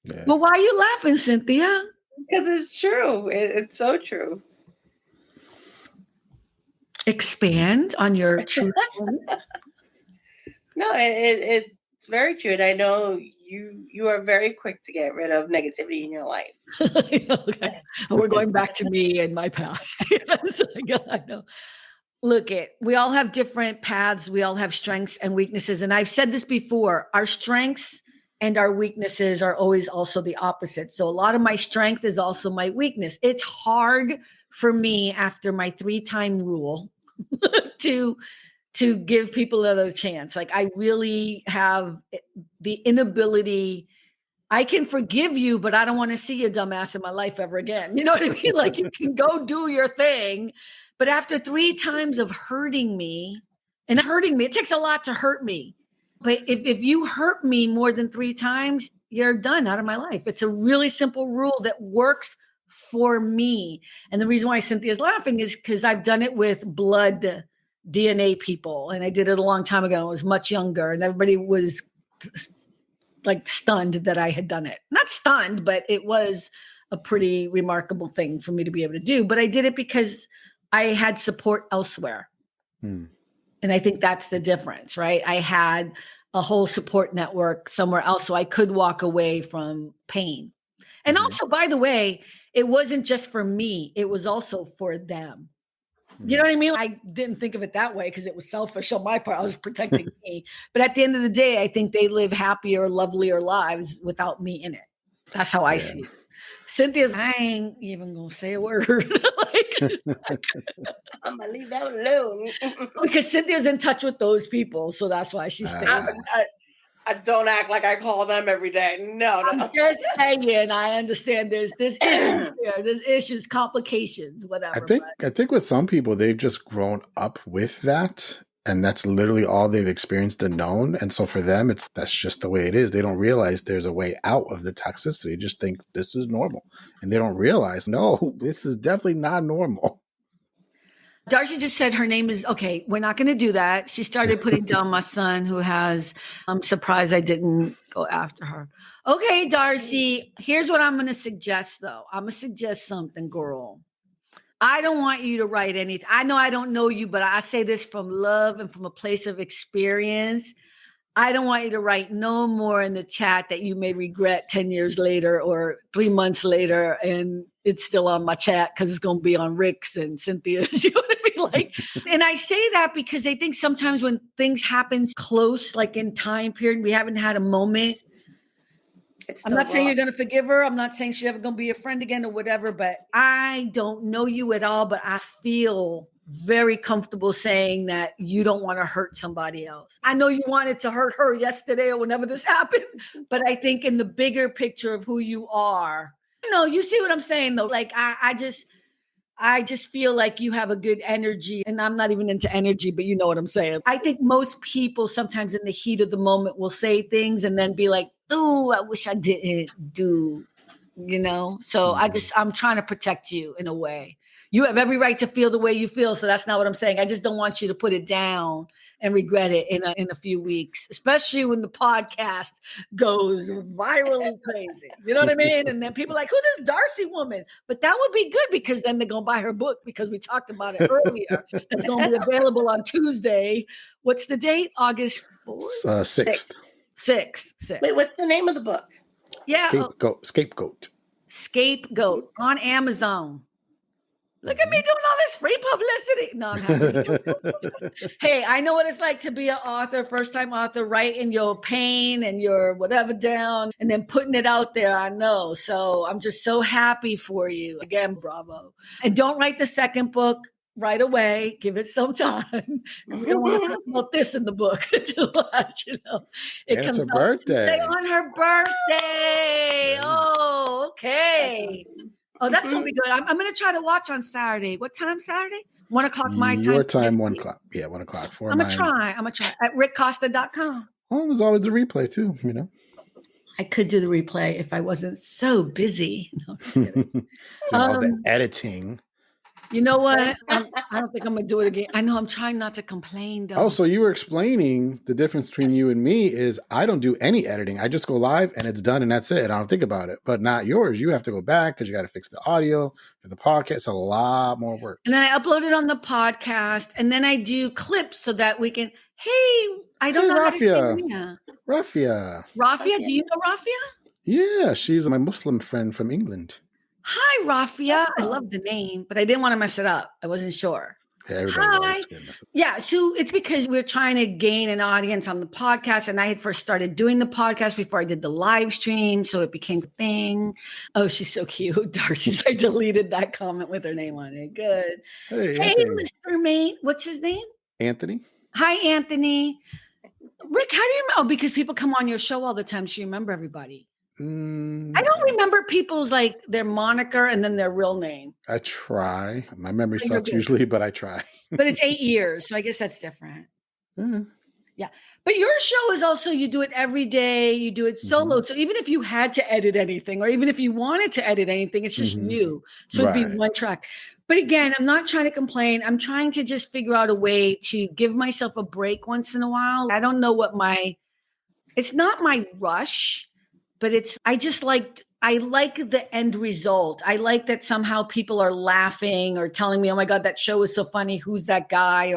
Yeah. Well, why are you laughing, Cynthia? Because it's true. It's so true. Expand on your truthfulness. No, it's very true. And I know you are very quick to get rid of negativity in your life. Okay. We're going back to me and my past. Yes, I know. Look, we all have different paths. We all have strengths and weaknesses. And I've said this before, our strengths and our weaknesses are always also the opposite. So a lot of my strength is also my weakness. It's hard for me after my 3-time rule to give people another chance. Like, I really have the inability. I can forgive you, but I don't want to see you dumbass in my life ever again. You know what I mean? Like, you can go do your thing, but after 3 times of hurting me, it takes a lot to hurt me. But if you hurt me more than 3 times, you're done out of my life. It's a really simple rule that works for me. And the reason why Cynthia's laughing is because I've done it with blood DNA people. And I did it a long time ago. I was much younger and everybody was like stunned that I had done it. Not stunned, but it was a pretty remarkable thing for me to be able to do. But I did it because I had support elsewhere. And I think that's the difference, right? I had a whole support network somewhere else so I could walk away from pain. And also, by the way, it wasn't just for me. It was also for them. You know what I mean? I didn't think of it that way because it was selfish on my part. I was protecting me. But at the end of the day, I think they live happier, lovelier lives without me in it. That's how I see it. Cynthia's, I ain't even going to say a word. I'm going to leave that alone. Because Cynthia's in touch with those people. So that's why she's staying. I don't act like I call them every day. No. I'm just saying, I understand there's issues, complications, whatever. I think with some people, they've just grown up with that. And that's literally all they've experienced and known. And so for them, that's just the way it is. They don't realize there's a way out of the toxicity. They just think this is normal. And they don't realize, no, this is definitely not normal. Darcy just said her name is, okay, we're not going to do that. She started putting down my son who has, I'm surprised I didn't go after her. Okay, Darcy, here's what I'm going to suggest, though. I'm going to suggest something, girl. I don't want you to write anything. I know I don't know you, but I say this from love and from a place of experience. I don't want you to write no more in the chat that you may regret 10 years later or 3 months later, and it's still on my chat because it's going to be on Rick's and Cynthia's. You know what I mean? Like, and I say that because I think sometimes when things happen close, like in time period, we haven't had a moment. I'm not saying you're going to forgive her. I'm not saying she's ever going to be a friend again or whatever, but I don't know you at all, but I feel very comfortable saying that you don't want to hurt somebody else. I know you wanted to hurt her yesterday or whenever this happened, but I think in the bigger picture of who you are, you see what I'm saying though? Like, I just feel like you have a good energy, and I'm not even into energy, but you know what I'm saying. I think most people sometimes in the heat of the moment will say things and then be like, oh, I wish I didn't do, So I'm trying to protect you in a way. You have every right to feel the way you feel. So that's not what I'm saying. I just don't want you to put it down and regret it in a few weeks, especially when the podcast goes virally crazy. You know what I mean? And then people are like, who this Darcy woman? But that would be good because then they're going to buy her book because we talked about it earlier. It's going to be available on Tuesday. What's the date? August 4th? 6th. 6th. Wait, what's the name of the book? Yeah. Scapegoat. Scapegoat on Amazon. Look at me doing all this free publicity. No, I'm happy. Hey, I know what it's like to be an author, first-time author, writing your pain and your whatever down and then putting it out there. I know. So I'm just so happy for you. Again, bravo. And don't write the second book right away. Give it some time. We don't want to talk about this in the book too much, you know. It comes her birthday. On her birthday. Oh, okay. Oh, that's going to be good. I'm going to try to watch on Saturday. What time Saturday? 1 o'clock my time. Your time, 1 o'clock. Yeah, 1 o'clock. I'm going to try. At rickcosta.com. Oh, there's always the replay too, you know. I could do the replay if I wasn't so busy. No, just kidding. All the editing. You know what? I don't think I'm going to do it again. I know I'm trying not to complain, though. Oh, so you were explaining the difference between you and me is I don't do any editing. I just go live and it's done and that's it. I don't think about it. But not yours. You have to go back because you got to fix the audio for the podcast. It's a lot more work. And then I upload it on the podcast and then I do clips so that we can, I don't know how to say Rafia. Rafia, do you know Rafia? Yeah, she's my Muslim friend from England. Hi, Rafia. I love the name, but I didn't want to mess it up. I wasn't sure. Yeah, hi. Yeah, so it's because we're trying to gain an audience on the podcast, and I had first started doing the podcast before I did the live stream, so it became a thing. Oh, she's so cute. Darcy's, I deleted that comment with her name on it. Good. Hey Mr. Mate. What's his name? Anthony. Hi, Anthony. Rick, how do you know? Because people come on your show all the time, so you remember everybody. I don't remember people's their moniker and then their real name. I try. My memory sucks usually, but I try. But it's 8 years, so I guess that's different. Yeah. But your show is also, you do it every day. You do it solo. So even if you had to edit anything, or even if you wanted to edit anything, it's just you. So it'd be one track. But again, I'm not trying to complain. I'm trying to just figure out a way to give myself a break once in a while. I don't know what it's not my rush. But I like the end result. I like that somehow people are laughing or telling me, oh my God, that show is so funny. Who's that guy?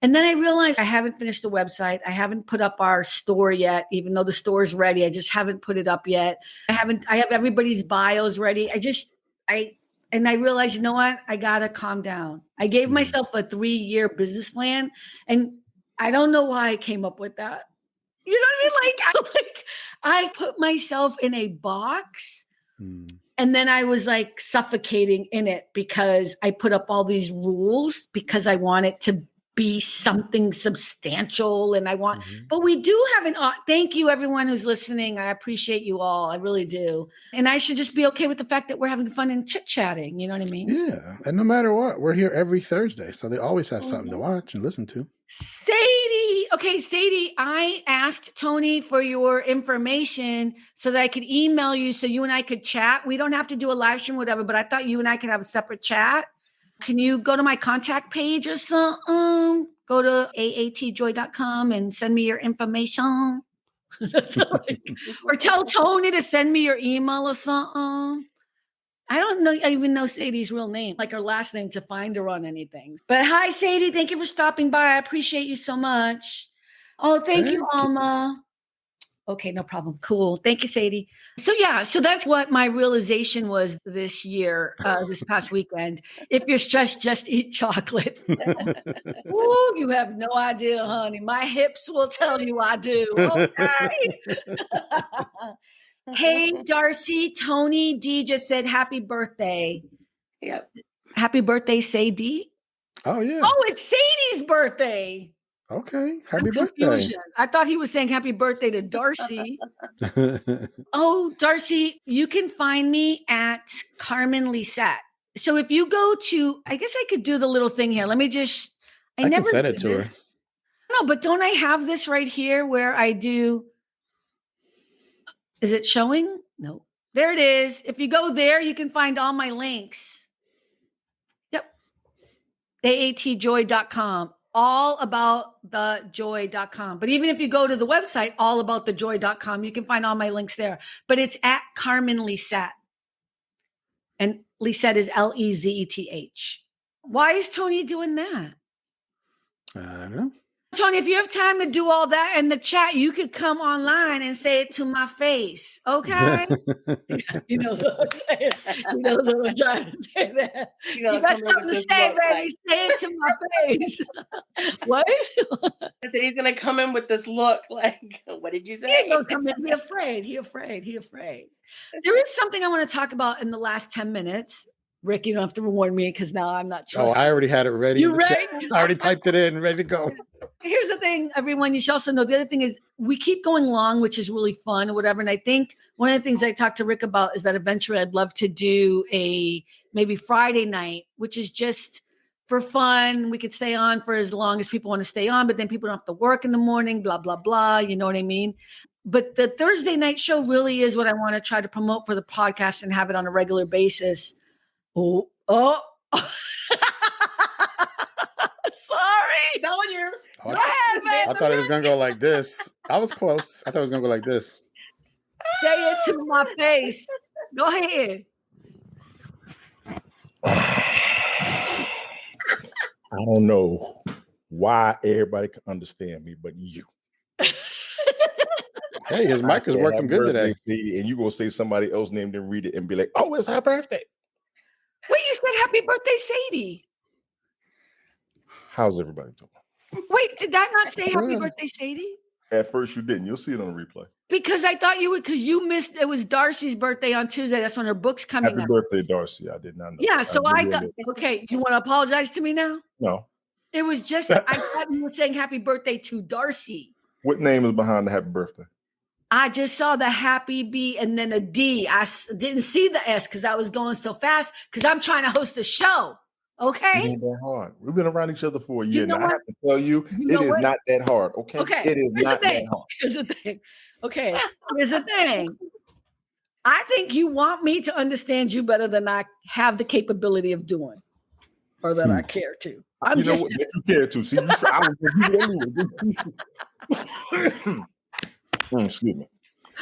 And then I realized I haven't finished the website. I haven't put up our store yet, even though the store is ready. I just haven't put it up yet. I have everybody's bios ready. And I realized, you know what? I got to calm down. I gave myself a 3-year business plan. And I don't know why I came up with that. You know what I mean? I put myself in a box and then I was suffocating in it because I put up all these rules because I want it to be something substantial and but we do have thank you everyone who's listening. I appreciate you all. I really do. And I should just be okay with the fact that we're having fun and chit-chatting. You know what I mean? Yeah. And no matter what, we're here every Thursday. So they always have something to watch and listen to. Sadie. Okay, Sadie, I asked Tony for your information so that I could email you so you and I could chat. We don't have to do a live stream, whatever, but I thought you and I could have a separate chat. Can you go to my contact page or something? Go to aatjoy.com and send me your information. Or tell Tony to send me your email or something. I don't even know Sadie's real name, her last name, to find her on anything. But hi, Sadie. Thank you for stopping by. I appreciate you so much. Oh, thank you, Alma. Okay, no problem. Cool. Thank you, Sadie. So that's what my realization was this year, this past weekend. If you're stressed, just eat chocolate. Ooh, you have no idea, honey. My hips will tell you I do. Okay. Hey, Darcy, Tony D just said happy birthday. Yep. Happy birthday, Sadie. Oh, yeah. Oh, it's Sadie's birthday. Okay. Happy birthday. I thought he was saying happy birthday to Darcy. Oh, Darcy, you can find me at Carmen Lisette. So if you go to, I guess I could do the little thing here. Let me just, I never can send it to her. No, but don't I have this right here where I do, is it showing? No. There it is. If you go there, you can find all my links. Yep. aatjoy.com. allaboutthejoy.com. But even if you go to the website, allaboutthejoy.com, you can find all my links there. But it's at Carmen Lisette. And Lisette is Lezeth. Why is Tony doing that? I don't know. Tony, if you have time to do all that in the chat, you could come online and say it to my face. Okay. He knows what I'm saying. He knows what I'm trying to say there. You got something to say, baby. Say it to my face. What? I said he's gonna come in with this look like, what did you say? He ain't gonna come in. He afraid. There is something I want to talk about in the last 10 minutes. Rick, you don't have to warn me because now I'm not sure. Oh, I already had it ready. You ready? I already typed it in, ready to go. Here's the thing, everyone. You should also know the other thing is we keep going long, which is really fun or whatever. And I think one of the things I talked to Rick about is that eventually I'd love to do a maybe Friday night, which is just for fun. We could stay on for as long as people want to stay on, but then people don't have to work in the morning, blah, blah, blah. You know what I mean? But the Thursday night show really is what I want to try to promote for the podcast and have it on a regular basis. Oh. Sorry. No, you're. Go ahead, man. I thought it was going to go like this. I was close. I thought it was going to go like this. Say it to my face. Go ahead. I don't know why everybody can understand me, but you. Hey, his mic is working good today. And you're going to say somebody else's name, then read it and be like, oh, it's her birthday. Wait, you said happy birthday, Sadie. How's everybody doing? Wait, did that not say happy birthday, Sadie? At first you didn't. You'll see it on the replay. Because I thought you would, because you missed, it was Darcy's birthday on Tuesday. That's when her book's coming Happy out. birthday, Darcy. I did not know. Yeah, so I thought, okay, you want to apologize to me now? No. It was just, I thought you were saying happy birthday to Darcy. What name is behind the happy birthday? I just saw the happy B and then a D. I didn't see the S because I was going so fast because I'm trying to host a show. Okay. It ain't that hard. We've been around each other for a year now. What? I have to tell you, it is not that hard. Okay. It is not that hard. Here's the thing. Okay. Here's the thing. I think you want me to understand you better than I have the capability of doing or that I care to. You know what? You care to. See, I was excuse me.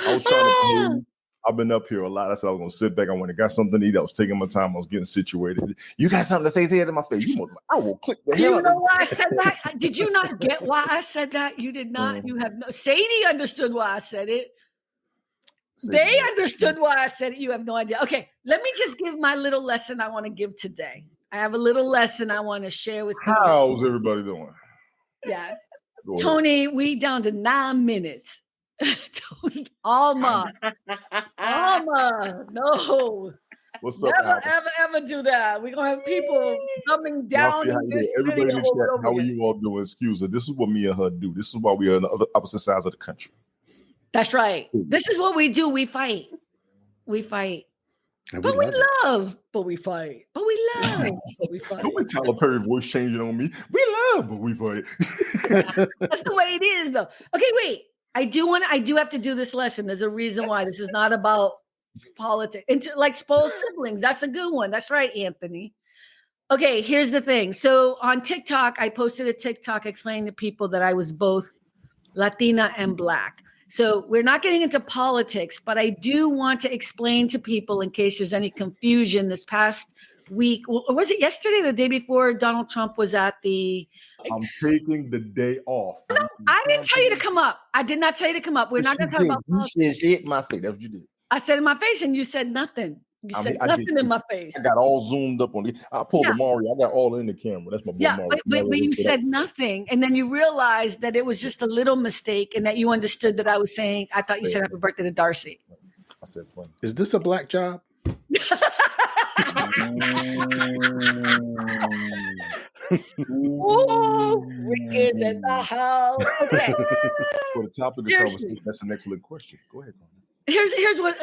I was trying to. I've been up here a lot. I said I was going to sit back. I went and got something to eat. I was taking my time. I was getting situated. You got something to say to my face. I will click the hell. You know why I said that? Did you not get why I said that? You did not. You have no. Sadie understood why I said it. They understood why I said it. You have no idea. Okay, let me just give my little lesson I want to give today. I have a little lesson I want to share with you. How's everybody doing? Yeah. Tony, we down to 9 minutes. Alma, no. What's up? Ever do that. We're gonna have people coming down in this everybody in the chat. How are again. you all doing? Excuse us. This is what me and her do. This is why we are on the opposite sides of the country. That's right. This is what we do. We fight. But we love, but we fight. But we love, but we fight. Don't be Tyler Perry voice changing on me. We love, but we fight. That's the way it is, though. Okay, wait. I do have to do this lesson. There's a reason why. This is not about politics. Like spoiled siblings. That's a good one. That's right, Anthony. Okay, here's the thing. So on TikTok, I posted a TikTok explaining to people that I was both Latina and Black. So we're not getting into politics, but I do want to explain to people in case there's any confusion. This past week, was it yesterday, the day before Donald Trump was at the... I'm taking the day off. No, I didn't tell you to come up. I did not tell you to come up. We're not going to talk about politics. You said in my face. That's what you did. I said in my face and you said nothing. You said nothing in my face. I got all zoomed up on it. I pulled the Mario. I got all in the camera. That's my boy Mario. But you said nothing. And then you realized that it was just a little mistake and that you understood that I was saying, I thought you said happy birthday to Darcy. I said funny. Is this a black job? Ooh, Rick is in the house. Okay. For the topic of conversation, that's an excellent question. Go ahead, Carmen. Here's what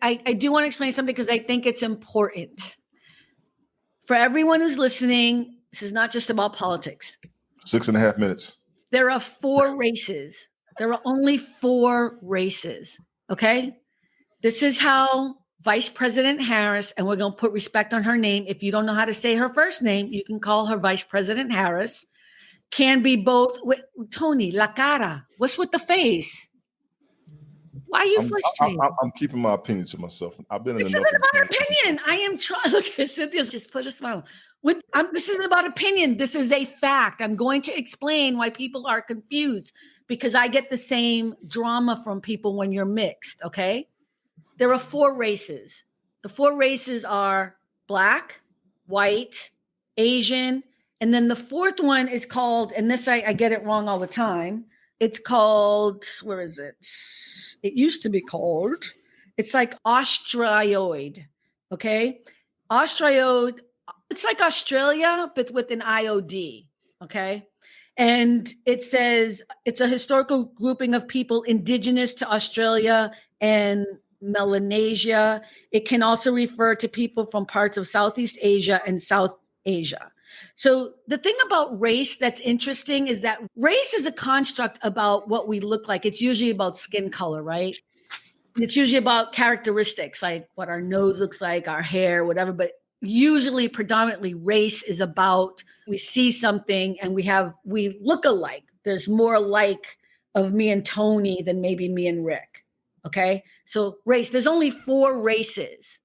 I do want to explain something because I think it's important. For everyone who's listening, this is not just about politics. 6.5 minutes. There are 4 races. There are only 4 races. Okay? This is how Vice President Harris, and we're going to put respect on her name. If you don't know how to say her first name, you can call her Vice President Harris. Can be both. Tony, la cara. What's with the face? Why are you frustrated? I'm keeping my opinion to myself. I've been in This enough. isn't about opinion. I am trying. Look, Cynthia's just put a smile. This isn't about opinion. This is a fact. I'm going to explain why people are confused because I get the same drama from people when you're mixed. Okay, there are 4 races. The 4 races are Black, white, Asian, and then the 4th one is called, and this I get it wrong all the time. It's called, where is it? It used to be called, it's like Australoid, okay? Australoid, it's like Australia, but with an IOD, okay? And it says it's a historical grouping of people indigenous to Australia and Melanesia. It can also refer to people from parts of Southeast Asia and South Asia. So the thing about race that's interesting is that race is a construct about what we look like. It's usually about skin color, right? It's usually about characteristics like what our nose looks like, our hair, whatever. But usually, predominantly, race is about we see something and we look alike. There's more alike of me and Tony than maybe me and Rick. Okay. So race, there's only 4 races.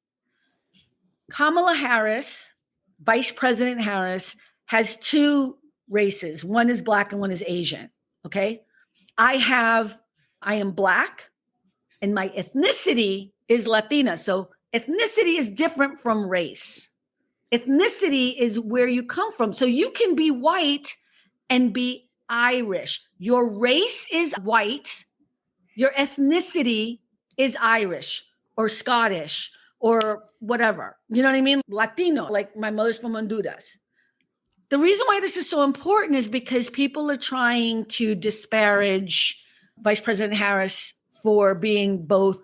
Kamala Harris, Vice President Harris, has 2 races. One is Black and one is Asian. Okay. I am Black and my ethnicity is Latina. So ethnicity is different from race. Ethnicity is where you come from. So you can be white and be Irish. Your race is white. Your ethnicity is Irish or Scottish or whatever. You know what I mean? Latino, like my mother's from Honduras. The reason why this is so important is because people are trying to disparage Vice President Harris for being both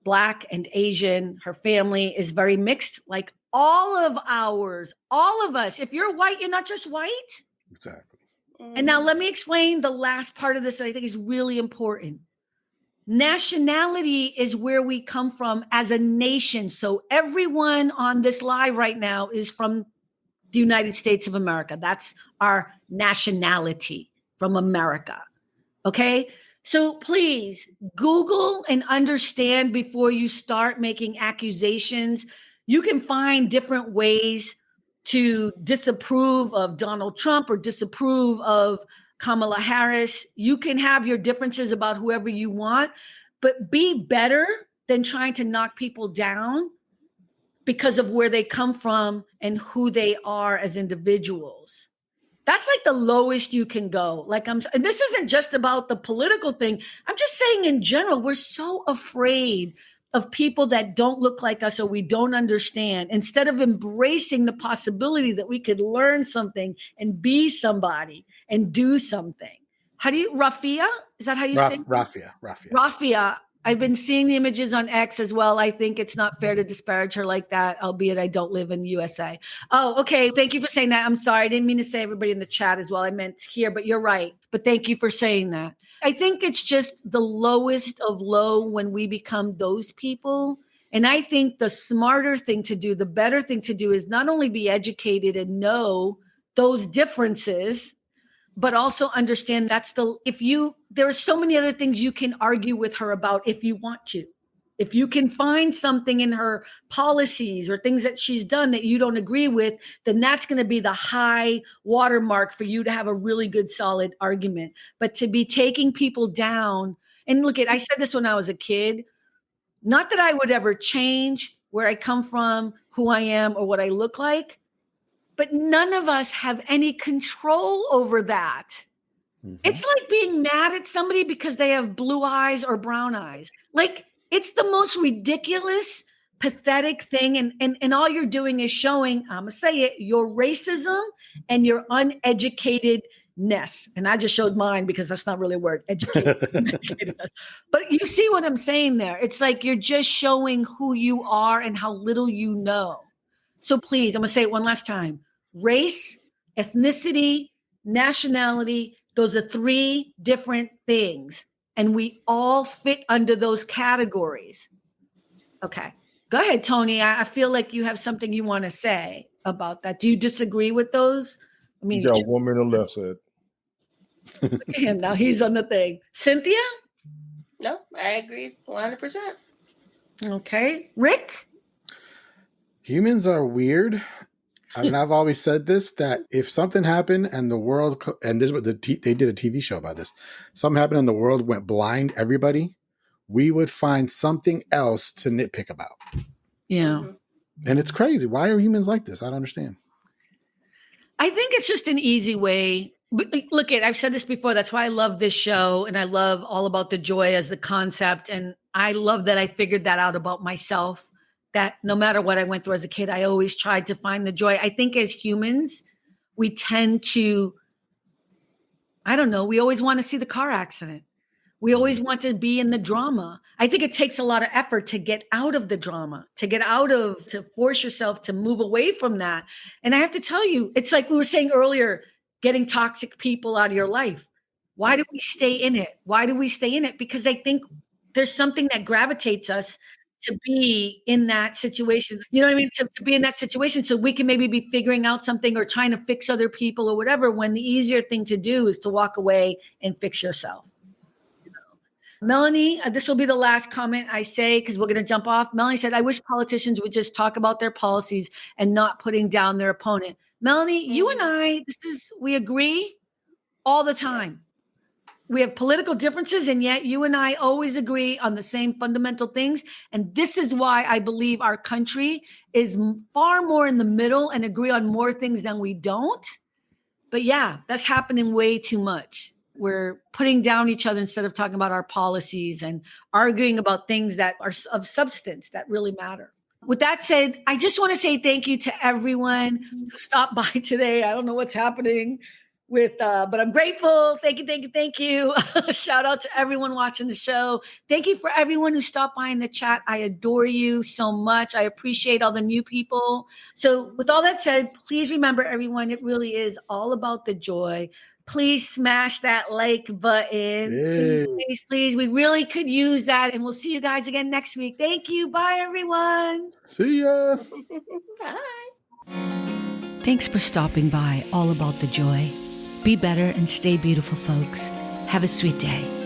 Black and Asian. Her family is very mixed, like all of us. If you're white, you're not just white. Exactly. And now let me explain the last part of this that I think is really important. Nationality is where we come from as a nation. So everyone on this live right now is from the United States of America. That's our nationality, from America. Okay? So please Google and understand before you start making accusations. You can find different ways to disapprove of Donald Trump or disapprove of Kamala Harris. You can have your differences about whoever you want, but be better than trying to knock people down because of where they come from and who they are as individuals. That's like the lowest you can go. And this isn't just about the political thing. I'm just saying in general, we're so afraid of people that don't look like us or we don't understand, instead of embracing the possibility that we could learn something and be somebody and do something. Rafia? Is that how you say it? Rafia. I've been seeing the images on X as well. I think it's not fair to disparage her like that, albeit I don't live in the USA. Oh, okay. Thank you for saying that. I'm sorry. I didn't mean to say everybody in the chat as well. I meant here, but you're right. But thank you for saying that. I think it's just the lowest of low when we become those people. And I think the smarter thing to do, the better thing to do is not only be educated and know those differences, but also understand there are so many other things you can argue with her about if you want to. If you can find something in her policies or things that she's done that you don't agree with, then that's going to be the high watermark for you to have a really good, solid argument. But to be taking people down, and I said this when I was a kid, not that I would ever change where I come from, who I am, or what I look like, but none of us have any control over that. Mm-hmm. It's like being mad at somebody because they have blue eyes or brown eyes. Like, it's the most ridiculous, pathetic thing. And all you're doing is showing, I'm going to say it, your racism and your uneducatedness. And I just showed mine because that's not really a word, educated. But you see what I'm saying there. It's like you're just showing who you are and how little you know. So please, I'm going to say it one last time. Race, ethnicity, nationality, those are 3 different things. And we all fit under those categories. Okay. Go ahead, Tony. I feel like you have something you want to say about that. Do you disagree with those? I mean, you got 1 minute left, said. Look at him now. He's on the thing. Cynthia? No, I agree 100%. Okay. Rick? Humans are weird. I mean, I've always said this, that if something happened and the world, and this is what they did a TV show about this, something happened and the world went blind, everybody, we would find something else to nitpick about. Yeah. Mhm. And it's crazy. Why are humans like this? I don't understand. I think it's just an easy way. Look, I've said this before. That's why I love this show, and I love all about the joy as the concept. And I love that I figured that out about myself. That no matter what I went through as a kid, I always tried to find the joy. I think as humans, we tend to, I don't know, we always want to see the car accident. We always want to be in the drama. I think it takes a lot of effort to get out of the drama, to force yourself to move away from that. And I have to tell you, it's like we were saying earlier, getting toxic people out of your life. Why do we stay in it? Why do we stay in it? Because I think there's something that gravitates us to be in that situation. You know what I mean? To be in that situation so we can maybe be figuring out something or trying to fix other people or whatever, when the easier thing to do is to walk away and fix yourself. Melanie, this will be the last comment I say because we're going to jump off. Melanie said, I wish politicians would just talk about their policies and not putting down their opponent. Melanie, you and I, we agree all the time. We have political differences, and yet you and I always agree on the same fundamental things. And this is why I believe our country is far more in the middle and agree on more things than we don't. But yeah, that's happening way too much. We're putting down each other instead of talking about our policies and arguing about things that are of substance that really matter. With that said, I just want to say thank you to everyone who stopped by today. I don't know what's happening but I'm grateful. Thank you. Shout out to everyone watching the show. Thank you for everyone who stopped by in the chat. I adore you so much. I appreciate all the new people. So with all that said, please remember, everyone, it really is all about the joy. Please smash that like button. Yay. Please. We really could use that. And we'll see you guys again next week. Thank you. Bye, everyone. See ya. Bye. Thanks for stopping by All About the Joy. Be better and stay beautiful, folks. Have a sweet day.